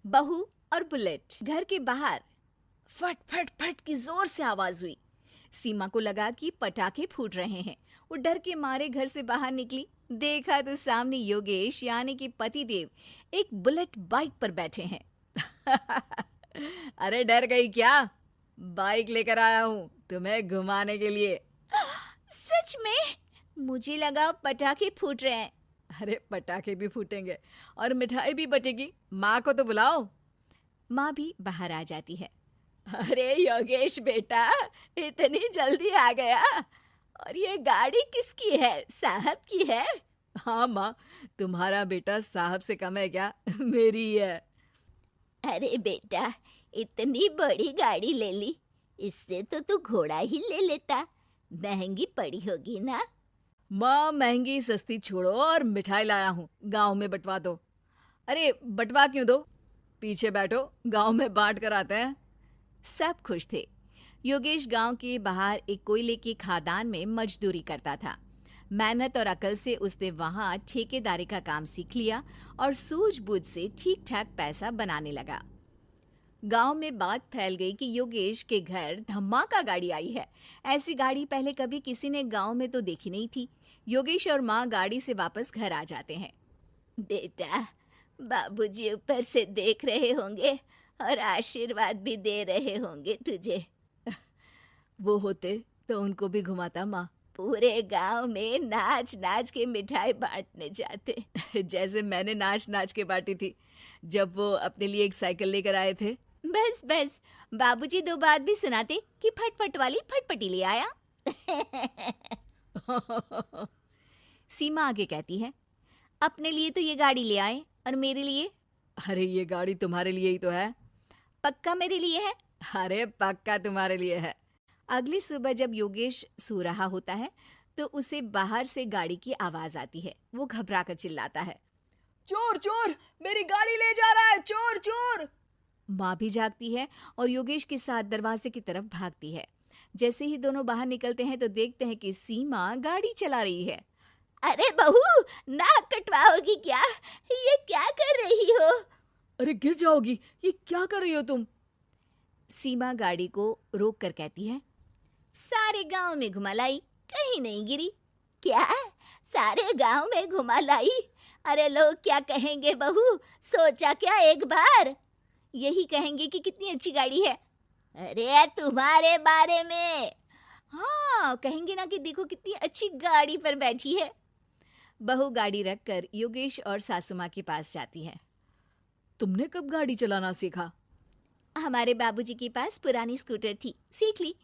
बहू और बुलेट। घर के बाहर फट फट फट की जोर से आवाज हुई। सीमा को लगा कि पटाखे फूट रहे हैं। वो डर के मारे घर से बाहर निकली। देखा तो सामने योगेश यानी कि पतिदेव एक बुलेट बाइक पर बैठे हैं। अरे डर गई क्या? बाइक लेकर आया हूँ तुम्हें घुमाने के लिए। सच में? मुझे लगा पटाखे फूट रहे हैं। अरे पटाखे भी फूटेंगे और मिठाई भी बटेगी। माँ को तो बुलाओ। माँ भी बाहर आ जाती है। अरे योगेश बेटा, इतनी जल्दी आ गया? और ये गाड़ी किसकी है? साहब की है? हाँ माँ, तुम्हारा बेटा साहब से कम है क्या? मेरी ही है। अरे बेटा, इतनी बड़ी गाड़ी ले ली, इससे तो तू घोड़ा ही ले लेता। महंगी पड़ी होगी ना? माँ महंगी सस्ती छोड़ो और मिठाई लाया हूँ, गांव में बंटवा दो। अरे बंटवा क्यों दो? पीछे बैठो, गांव में बांट कर आते हैं। सब खुश थे। योगेश गांव के बाहर एक कोयले की खदान में मजदूरी करता था। मेहनत और अकल से उसने वहां ठेकेदारी का काम सीख लिया और सूझबूझ से ठीक ठाक पैसा बनाने लगा। गांव में बात फैल गई कि योगेश के घर धमाका गाड़ी आई है। ऐसी गाड़ी पहले कभी किसी ने गांव में तो देखी नहीं थी। योगेश और माँ गाड़ी से वापस घर आ जाते हैं। बेटा, बाबूजी ऊपर से देख रहे होंगे और आशीर्वाद भी दे रहे होंगे तुझे। वो होते तो उनको भी घुमाता माँ। पूरे गांव में नाच नाच के मिठाई बांटने जाते। जैसे मैंने नाच नाच के बांटी थी जब वो अपने लिए एक साइकिल लेकर आए थे। बस बस, बाबूजी दो बात भी सुनाते कि फटफट वाली फटफटी ले आया। सीमा आगे कहती है, अपने लिए तो ये गाड़ी ले आए और मेरे लिए? अरे ये गाड़ी तुम्हारे लिए ही तो है। पक्का मेरे लिए है? अरे पक्का तुम्हारे लिए है। अगली सुबह जब योगेश सो रहा होता है तो उसे बाहर से गाड़ी की आवाज आती है। वो घबरा कर चिल्लाता है, चोर चोर, मेरी गाड़ी ले जा रहा है, चोर चोर। माँ भी जागती है और योगेश के साथ दरवाजे की तरफ भागती है। जैसे ही दोनों बाहर निकलते हैं तो देखते हैं कि सीमा गाड़ी चला रही है। अरे बहू, नाक कटवाओगी क्या? ये क्या कर रही हो? अरे गिर जाओगी, ये क्या कर रही हो तुम? सीमा गाड़ी को रोक कर कहती है, सारे गांव में घुमा लाई, कहीं नहीं गिरी। क्या? सारे गांव में घुमा लाई? अरे लोग क्या कहेंगे बहू? सोचा क्या एक बार? यही कहेंगे कि कितनी अच्छी गाड़ी है। अरे तुम्हारे बारे में। हाँ कहेंगे ना कि देखो कितनी अच्छी गाड़ी पर बैठी है। बहू गाड़ी रखकर योगेश और सासू माँ के पास जाती है। तुमने कब गाड़ी चलाना सीखा? हमारे बाबूजी के पास पुरानी स्कूटर थी, सीख ली।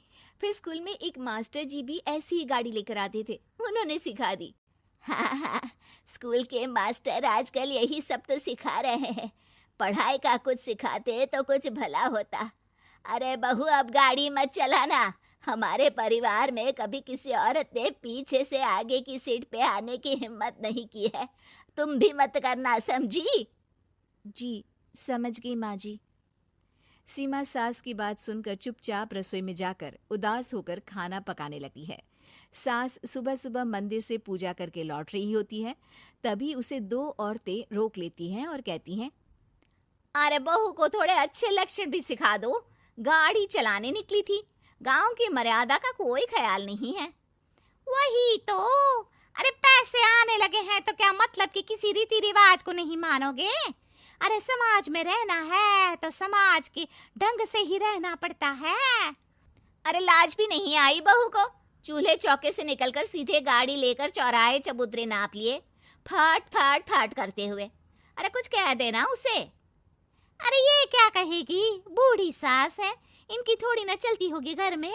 फिर स्कूल में एक मास्टर जी भी ऐसी ही गाड़ी लेकर आते थे, उन्होंने सिखा दी। हाँ हाँ, स्कूल के मास्टर आजकल यही सब तो सिखा रहे हैं। पढ़ाई का कुछ सिखाते तो कुछ भला होता। अरे बहू, अब गाड़ी मत चलाना। हमारे परिवार में कभी किसी औरत ने पीछे से आगे की सीट पे आने की हिम्मत नहीं की है। तुम भी मत करना, समझी? जी समझ गई माँ जी। सीमा सास की बात सुनकर चुपचाप रसोई में जाकर उदास होकर खाना पकाने लगती है। सास सुबह सुबह मंदिर से पूजा करके लौट रही होती है। तभी उसे दो औरतें रोक लेती हैं और कहती हैं, अरे बहू को थोड़े अच्छे लक्षण भी सिखा दो। गाड़ी चलाने निकली थी, गांव की मर्यादा का कोई ख्याल नहीं है। वही तो। अरे पैसे आने लगे हैं तो क्या मतलब कि किसी रीति रिवाज को नहीं मानोगे? अरे समाज में रहना है तो समाज के ढंग से ही रहना पड़ता है। अरे लाज भी नहीं आई बहू को? चूल्हे चौके से निकलकर सीधे गाड़ी लेकर चौराहे चबूतरे नाप लिए, फट फट फट करते हुए। अरे कुछ कह देना उसे। अरे ये क्या कहेगी? बूढ़ी सास है, इनकी थोड़ी ना चलती होगी घर में।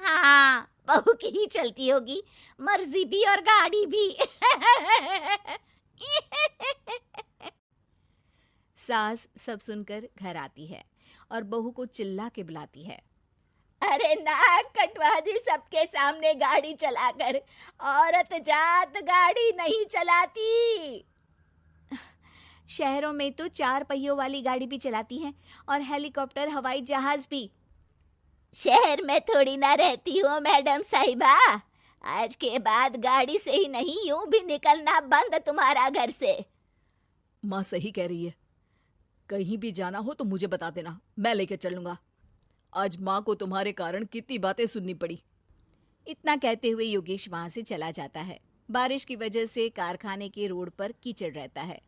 हाँ, बहू की ही चलती होगी, मर्जी भी और गाड़ी भी। सास सब सुनकर घर आती है और बहू को चिल्ला के बुलाती है, अरे नाक कटवा दी सबके सामने गाड़ी चलाकर। औरत जात गाड़ी नहीं चलाती। शहरों में तो 4 पहियों वाली गाड़ी भी चलाती हैं और हेलीकॉप्टर, हवाई जहाज भी। शहर में थोड़ी ना रहती हो मैडम साहिबा। आज के बाद गाड़ी से ही नहीं, यूं भी निकलना बंद तुम्हारा घर से। माँ सही कह रही है। कहीं भी जाना हो तो मुझे बता देना, मैं लेकर चलूंगा। आज माँ को तुम्हारे कारण कितनी बातें सुननी पड़ी। इतना कहते हुए योगेश वहां से चला जाता है। बारिश की वजह से कारखाने के रोड पर कीचड़ रहता है,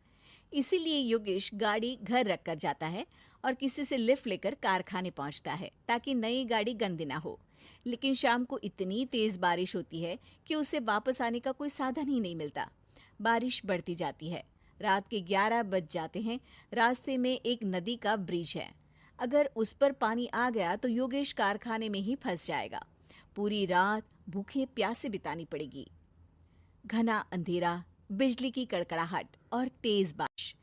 इसीलिए योगेश गाड़ी घर रख कर जाता है और किसी से लिफ्ट लेकर कारखाने पहुंचता है ताकि नई गाड़ी गंदी ना हो। लेकिन शाम को इतनी तेज बारिश होती है कि उसे वापस आने का कोई साधन ही नहीं मिलता। बारिश बढ़ती जाती है। रात के 11 बज जाते हैं। रास्ते में एक नदी का ब्रिज है। अगर उस पर पानी आ गया तो योगेश कारखाने में ही फंस जाएगा। पूरी रात भूखे प्यासे बितानी पड़ेगी। घना अंधेरा, बिजली की कड़कड़ाहट और तेज बारिश।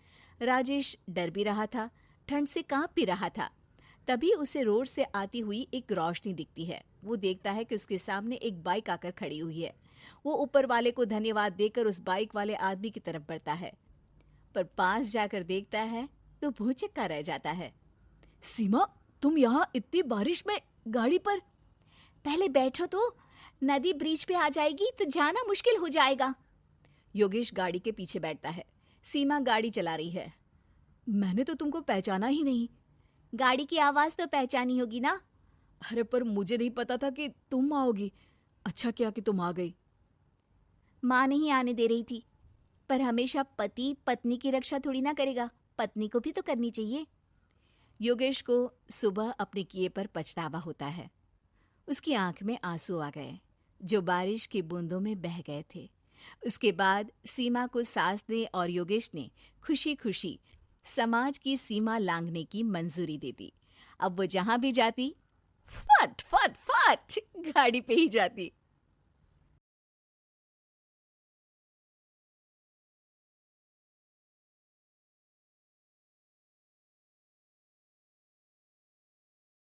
राजेश डर भी रहा था, ठंड से कांप भी रहा था। तभी उसे रोड से आती हुई एक रोशनी दिखती है। वो देखता है कि उसके सामने एक बाइक आकर खड़ी हुई है। वो ऊपर वाले को धन्यवाद देकर उस बाइक वाले आदमी की तरफ बढ़ता है, पर पास जाकर देखता है तो भौचक्का रह जाता है। सीमा, तुम यहाँ इतनी बारिश में गाड़ी पर? पहले बैठो तो, नदी ब्रिज पे आ जाएगी तो जाना मुश्किल हो जाएगा। योगेश गाड़ी के पीछे बैठता है। सीमा गाड़ी चला रही है। मैंने तो तुमको पहचाना ही नहीं। गाड़ी की आवाज तो पहचानी होगी ना। अरे पर मुझे नहीं पता था कि तुम आओगी। अच्छा किया कि तुम आ गई। माँ नहीं आने दे रही थी, पर हमेशा पति पत्नी की रक्षा थोड़ी ना करेगा, पत्नी को भी तो करनी चाहिए। योगेश को सुबह अपने किए पर पछतावा होता है। उसकी आंख में आंसू आ गए जो बारिश की बूंदों में बह गए थे। उसके बाद सीमा को सास ने और योगेश ने खुशी खुशी समाज की सीमा लांघने की मंजूरी दे दी। अब वो जहां भी जाती फट फट फट गाड़ी पे ही जाती।